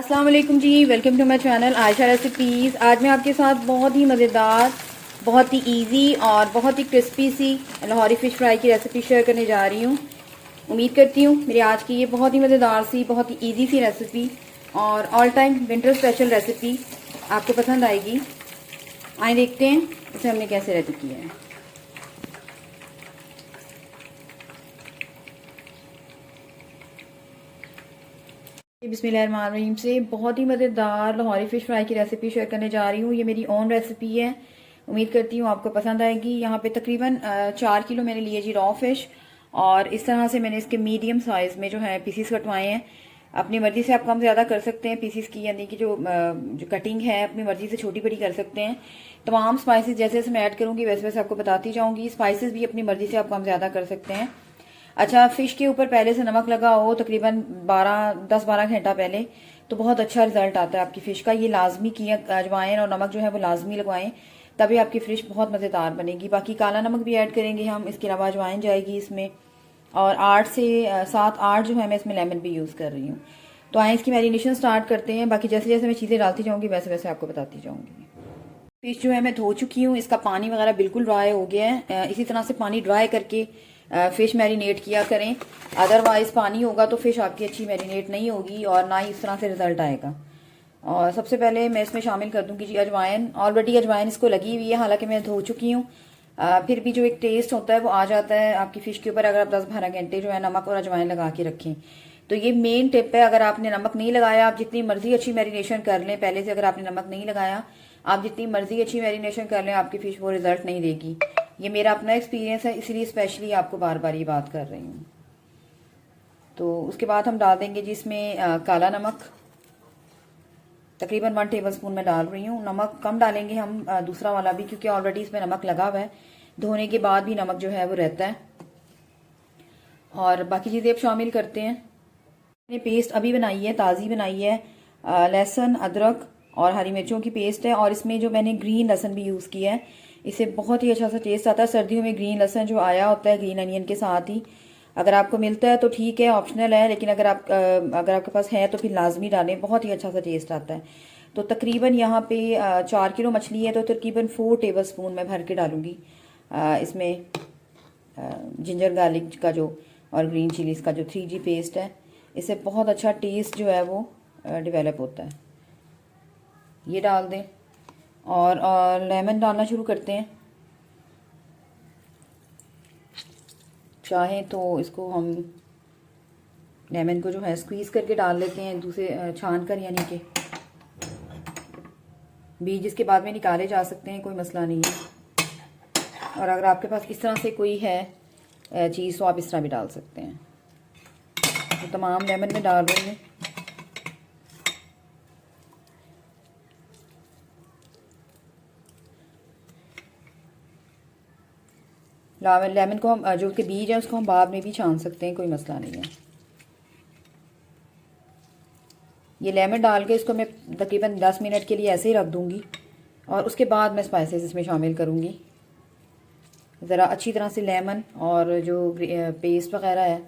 अस्सलाम वालेकुम जी, welcome to my channel Ayesha recipes. आज मैं आपके साथ बहुत ही मज़ेदार, बहुत ही इजी और बहुत ही क्रिस्पी सी लाहौरी फ़िश फ्राई की रेसिपी शेयर करने जा रही हूँ। उम्मीद करती हूँ मेरी आज की ये बहुत ही मज़ेदार सी, बहुत ही इजी सी रेसिपी और all time winter special recipe आपको पसंद आएगी। आइए देखते हैं इसे हमने कैसे रेडी किया है। बिस्मिल्लाहिर्रहमानिर्रहीम से बहुत ही मज़ेदार लाहौरी फ़िश फ्राई की रेसिपी शेयर करने जा रही हूँ। ये मेरी ओन रेसिपी है, उम्मीद करती हूँ आपको पसंद आएगी। यहाँ पे तकरीबन 4 किलो मैंने लिए जी रॉ फिश और इस तरह से मैंने इसके मीडियम साइज़ में जो है पीसीस कटवाए हैं। अपनी मर्ज़ी से आप कम ज़्यादा कर सकते हैं पीसीस की, यानी कि जो कटिंग है अपनी मर्ज़ी से छोटी बड़ी कर सकते हैं। तमाम स्पाइसेस जैसे जैसे मैं ऐड करूँगी वैसे वैसे आपको बताती जाऊँगी। स्पाइसेस भी अपनी मर्ज़ी से आप कम ज़्यादा कर सकते हैं। अच्छा, फ़िश के ऊपर पहले से नमक लगा हो तकरीबन 10-12 घंटा पहले, तो बहुत अच्छा रिजल्ट आता है आपकी फ़िश का। ये लाजमी किया अजवाइन और नमक जो है वो लाजमी लगवाएं, तभी आपकी फ़िश बहुत मज़ेदार बनेगी। बाकी काला नमक भी ऐड करेंगे हम, इसके अलावा अजवाइन जाएगी इसमें, और 7-8 जो है मैं इसमें लेमन भी यूज़ कर रही हूँ। तो आए इसकी मैरिनेशन स्टार्ट करते हैं। बाकी जैसे जैसे मैं चीज़ें डालती जाऊँगी वैसे वैसे आपको बताती जाऊँगी। फिश जो है मैं धो चुकी हूँ, इसका पानी वगैरह बिल्कुल ड्राई हो गया है। इसी तरह से पानी ड्राई करके फ़िश मैरिनेट किया करें, अदरवाइज़ पानी होगा तो फ़िश आपकी अच्छी मैरिनेट नहीं होगी और ना ही इस तरह से रिज़ल्ट आएगा। और सबसे पहले मैं इसमें शामिल कर दूँगी जी अजवाइन। ऑलरेडी अजवाइन इसको लगी हुई है, हालांकि मैं धो चुकी हूँ। फिर भी जो एक टेस्ट होता है वो आ जाता है आपकी फ़िश के ऊपर अगर आप 10-12 घंटे जो है नमक और अजवाइन लगा के रखें। तो ये मेन टिप है। अगर आपने नमक नहीं लगाया, आप जितनी मर्जी अच्छी मैरिनेशन कर लें पहले से, अगर आपने नमक नहीं लगाया, आप जितनी मर्जी अच्छी मैरिनेशन कर लें, आपकी फ़िश वो रिजल्ट नहीं देगी। ये मेरा अपना एक्सपीरियंस है, इसलिए स्पेशली आपको बार बार ये बात कर रही हूँ। तो उसके बाद हम डाल देंगे जिसमें काला नमक, तकरीबन 1 टेबलस्पून में डाल रही हूँ। नमक कम डालेंगे हम दूसरा वाला भी, क्योंकि ऑलरेडी इसमें नमक लगा हुआ है, धोने के बाद भी नमक जो है वो रहता है। और बाकी चीज़ें अब शामिल करते हैं। मैंने पेस्ट अभी बनाई है, ताज़ी बनाई है। लहसुन, अदरक और हरी मिर्चों की पेस्ट है, और इसमें जो मैंने ग्रीन लहसुन भी यूज़ किया है, इससे बहुत ही अच्छा सा टेस्ट आता है। सर्दियों में ग्रीन लहसुन जो आया होता है ग्रीन अनियन के साथ ही, अगर आपको मिलता है तो ठीक है, ऑप्शनल है, लेकिन अगर आपके पास है तो फिर लाजमी डालें, बहुत ही अच्छा सा टेस्ट आता है। तो तकरीबन यहाँ पे 4 किलो मछली है, तो तकरीबन 4 टेबलस्पून मैं भर के डालूँगी इसमें जिंजर गार्लिक का जो और ग्रीन चिलीज़ का जो 3G पेस्ट है। इससे बहुत अच्छा टेस्ट जो है वो डेवलप होता है। ये डाल दें और लेमन डालना शुरू करते हैं। चाहें तो इसको हम लेमन को जो है स्क्वीज़ करके डाल लेते हैं, दूसरे छान कर, यानी कि बीज इसके बाद में निकाले जा सकते हैं, कोई मसला नहीं है। और अगर आपके पास इस तरह से कोई है चीज़ तो आप इस तरह भी डाल सकते हैं। तो तमाम लेमन में डाल रही हूँ। लेमन को हम जो उसके बीज है उसको हम बाद में भी छान सकते हैं, कोई मसला नहीं है। ये लेमन डाल के इसको मैं तकरीबन 10 मिनट के लिए ऐसे ही रख दूँगी, और उसके बाद मैं स्पाइसेस इसमें शामिल करूँगी। ज़रा अच्छी तरह से लेमन और जो पेस्ट वगैरह है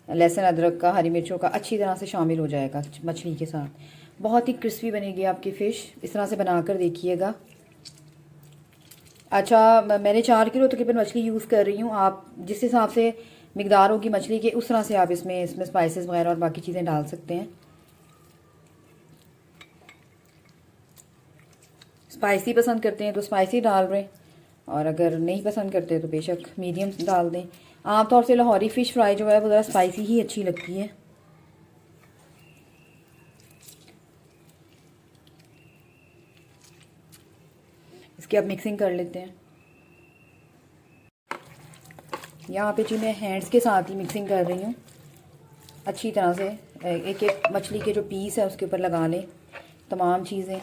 लहसुन अदरक का, हरी मिर्चों का, अच्छी तरह से शामिल हो जाएगा मछली के साथ। बहुत ही क्रिस्पी बनेगी आपकी फ़िश, इस तरह से बनाकर देखिएगा। अच्छा, मैंने 4 किलो तकरीबन मछली यूज़ कर रही हूँ। आप जिस हिसाब से मिकदार होगी मछली के, उस तरह से आप इसमें स्पाइसेस वगैरह और बाकी चीज़ें डाल सकते हैं। स्पाइसी पसंद करते हैं तो स्पाइसी डाल रहे हैं, और अगर नहीं पसंद करते तो बेशक मीडियम डाल दें। आमतौर से लाहौरी फ़िश फ्राई जो है वो ज़रा स्पाइसी ही अच्छी लगती है। इसकी अब मिक्सिंग कर लेते हैं। यहाँ पे जी मैं हैंड्स के साथ ही मिक्सिंग कर रही हूँ अच्छी तरह से। एक एक मछली के जो पीस है उसके ऊपर लगा लें तमाम चीज़ें,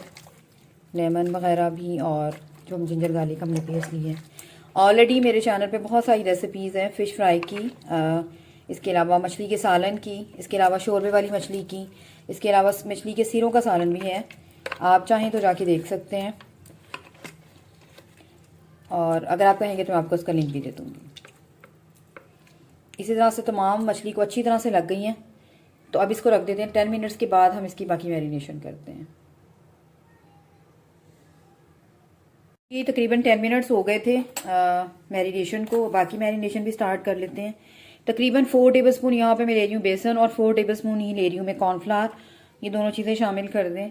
लेमन वगैरह भी, और जो हम जिंजर गार्लिक हमने पेस्ट ली है। ऑलरेडी मेरे चैनल पे बहुत सारी रेसिपीज़ हैं फ़िश फ्राई की, इसके अलावा मछली के सालन की, इसके अलावा शोरबे वाली मछली की, इसके अलावा मछली के सिरों का सालन भी है। आप चाहें तो जाके देख सकते हैं, और अगर आप कहेंगे तो मैं आपको उसका लिंक भी दे दूँगी। इसी तरह से तमाम मछली को अच्छी तरह से लग गई हैं। तो अब इसको रख देते हैं। 10 मिनट्स के बाद हम इसकी बाकी मैरिनेशन करते हैं। ये तकरीबन 10 मिनट्स हो गए थे मैरिनेशन को। बाकी मैरिनेशन भी स्टार्ट कर लेते हैं। तकरीबन 4 टेबलस्पून यहाँ पे मैं ले रही हूँ बेसन, और 4 टेबलस्पून ही ले रही हूँ मैं कॉर्नफ्लावर। ये दोनों चीज़ें शामिल कर दें।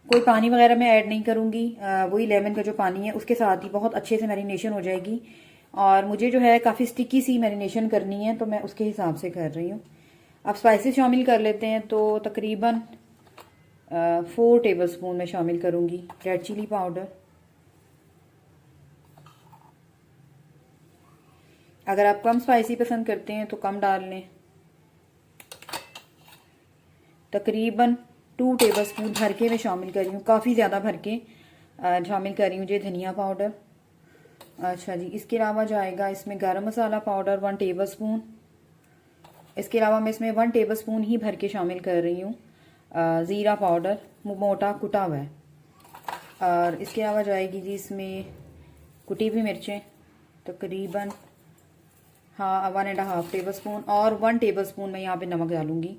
कोई पानी वगैरह मैं ऐड नहीं करूँगी, वही लेमन का जो पानी है उसके साथ ही बहुत अच्छे से मैरिनेशन हो जाएगी। और मुझे जो है काफ़ी स्टिकी सी मैरिनेशन करनी है, तो मैं उसके हिसाब से कर रही हूँ। अब स्पाइसेस शामिल कर लेते हैं। तो तकरीबन 4 टेबलस्पून मैं शामिल करूँगी रेड चिली पाउडर। अगर आप कम स्पाइसी पसंद करते हैं तो कम डाल लें। तकरीबन 2 टेबलस्पून भर के मैं शामिल कर रही हूँ, काफ़ी ज़्यादा भर के शामिल कर रही हूँ जी धनिया पाउडर। अच्छा जी, इसके अलावा जाएगा इसमें गरम मसाला पाउडर 1 टेबलस्पून। इसके अलावा मैं इसमें 1 टेबलस्पून ही भर के शामिल कर रही हूँ ज़ीरा पाउडर, मोटा कुटा हुआ है। और इसके अलावा जाएगी जी इसमें कुटी हुई मिर्चें, तकरीबन 1.5 टेबलस्पून, और 1 टेबलस्पून मैं यहाँ पे नमक डालूंगी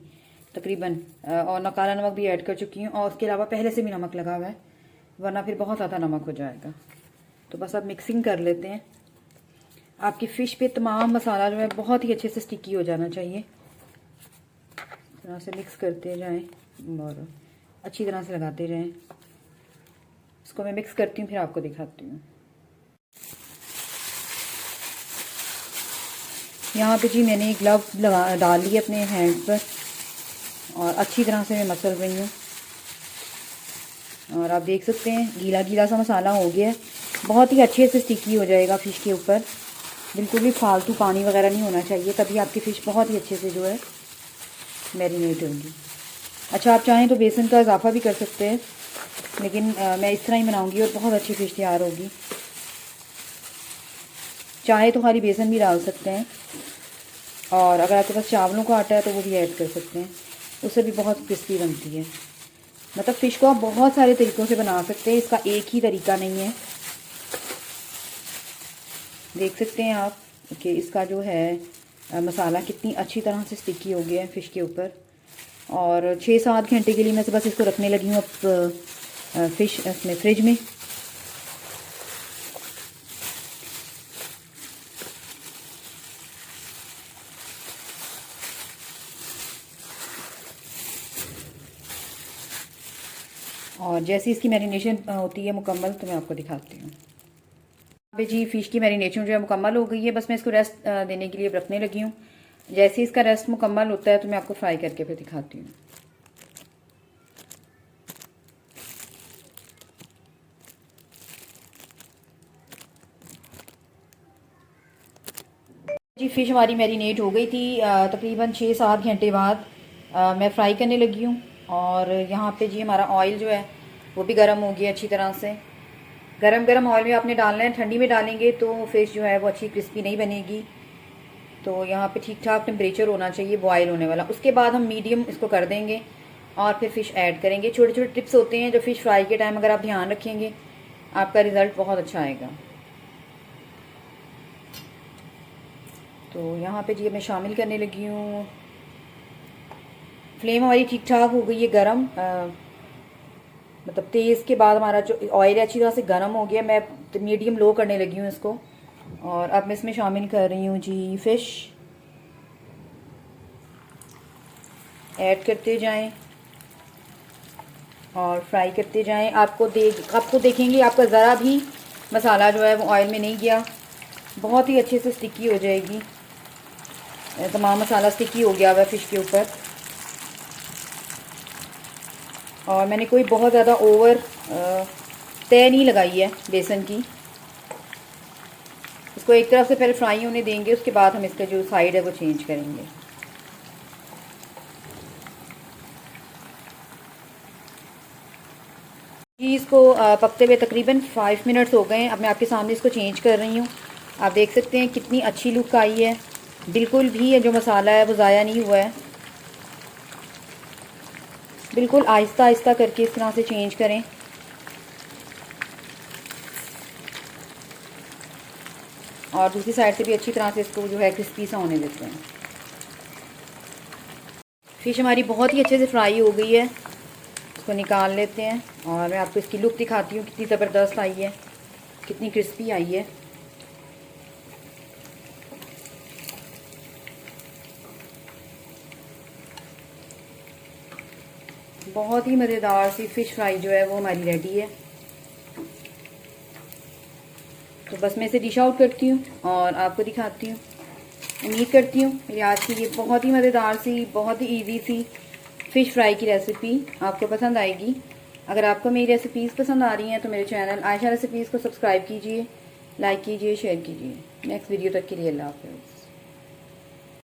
तकरीबन। और न काला नमक भी ऐड कर चुकी हूँ, और उसके अलावा पहले से भी नमक लगा हुआ है, वरना फिर बहुत ज़्यादा नमक हो जाएगा। तो बस अब मिक्सिंग कर लेते हैं। आपकी फ़िश पे तमाम मसाला जो है बहुत ही अच्छे से स्टिकी हो जाना चाहिए। इस तरह से मिक्स करते जाएं और अच्छी तरह से लगाते जाएं। इसको मैं मिक्स करती हूँ, फिर आपको दिखाती हूँ। यहाँ पे जी मैंने ग्लव डाल लिए अपने हैंड पर, और अच्छी तरह से मैं मसल रही हूँ। और आप देख सकते हैं गीला गीला सा मसाला हो गया है, बहुत ही अच्छे से स्टिकी हो जाएगा फ़िश के ऊपर। बिल्कुल भी फालतू पानी वगैरह नहीं होना चाहिए, तभी आपकी फ़िश बहुत ही अच्छे से जो है मैरिनेट होगी। अच्छा, आप चाहें तो बेसन का इजाफा भी कर सकते हैं, लेकिन मैं इस तरह ही बनाऊंगी और बहुत अच्छी फ़िश तैयार होगी। चाहे तो खाली बेसन भी डाल सकते हैं, और अगर आपके पास चावलों का आटा है तो वो भी ऐड कर सकते हैं, उससे भी बहुत क्रिस्पी बनती है। मतलब फ़िश को आप बहुत सारे तरीक़ों से बना सकते हैं, इसका एक ही तरीका नहीं है। देख सकते हैं आप कि इसका जो है मसाला कितनी अच्छी तरह से स्टिकी हो गया है फ़िश के ऊपर। और 6-7 घंटे के लिए मैं बस इसको रखने लगी हूँ अब फ़िश इसमें फ्रिज में। और जैसे इसकी मैरिनेशन होती है मुकम्मल, तो मैं आपको दिखाती हूँ। अभी जी फ़िश की मैरिनेशन जो है मुकम्मल हो गई है, बस मैं इसको रेस्ट देने के लिए रखने लगी हूँ। जैसे इसका रेस्ट मुकम्मल होता है तो मैं आपको फ्राई करके फिर दिखाती हूँ। जी फ़िश हमारी मैरिनेट हो गई थी तकरीबन 6-7 घंटे बाद मैं फ्राई करने लगी हूँ। और यहाँ पे जी हमारा ऑयल जो है वो भी गर्म हो गया अच्छी तरह से। गरम ऑयल में आपने डालना है, ठंडी में डालेंगे तो फ़िश जो है वो अच्छी क्रिस्पी नहीं बनेगी। तो यहाँ पे ठीक ठाक टेम्परेचर होना चाहिए बॉयल होने वाला। उसके बाद हम मीडियम इसको कर देंगे और फिर फ़िश ऐड करेंगे। छोटे छोटे टिप्स होते हैं जो फ़िश फ्राई के टाइम अगर आप ध्यान रखेंगे आपका रिज़ल्ट बहुत अच्छा आएगा। तो यहाँ पे जी मैं शामिल करने लगी हूँ। फ्लेम हमारी ठीक ठाक हो गई है गरम, मतलब तेज़ के बाद हमारा जो ऑयल अच्छी तरह से गर्म हो गया। मैं मीडियम लो करने लगी हूँ इसको, और अब मैं इसमें शामिल कर रही हूँ जी फ़िश। ऐड करते जाएं और फ्राई करते जाएं। आपको देखेंगे आपका ज़रा भी मसाला जो है वो ऑयल में नहीं गया, बहुत ही अच्छे से स्टिकी हो जाएगी। तमाम मसाला स्टिकी हो गया हुआ है फ़िश के ऊपर। और मैंने कोई बहुत ज़्यादा ओवर तय नहीं लगाई है बेसन की। इसको एक तरफ से पहले फ्राई होने देंगे, उसके बाद हम इसका जो साइड है वो चेंज करेंगे। जी इसको पकते हुए तकरीबन 5 मिनट्स हो गए हैं। अब मैं आपके सामने इसको चेंज कर रही हूँ। आप देख सकते हैं कितनी अच्छी लुक आई है, बिल्कुल भी जो मसाला है वो ज़ाया नहीं हुआ है। बिल्कुल आहिस्ता आहिस्ता करके इस तरह से चेंज करें। और दूसरी साइड से भी अच्छी तरह से इसको जो है क्रिस्पी सा होने देते हैं। फ़िश हमारी बहुत ही अच्छे से फ्राई हो गई है, इसको निकाल लेते हैं और मैं आपको इसकी लुक दिखाती हूँ कितनी ज़बरदस्त आई है, कितनी क्रिस्पी आई है। बहुत ही मज़ेदार सी फ़िश फ्राई जो है वो हमारी रेडी है। तो बस मैं इसे डिश आउट करती हूँ और आपको दिखाती हूँ। उम्मीद करती हूँ मेरी आज की ये बहुत ही मज़ेदार सी, बहुत ही इजी सी फ़िश फ्राई की रेसिपी आपको पसंद आएगी। अगर आपको मेरी रेसिपीज़ पसंद आ रही हैं तो मेरे चैनल आयशा रेसिपीज़ को सब्सक्राइब कीजिए, लाइक कीजिए, शेयर कीजिए। नेक्स्ट वीडियो तक के लिए अल्लाह हाफ़िज़।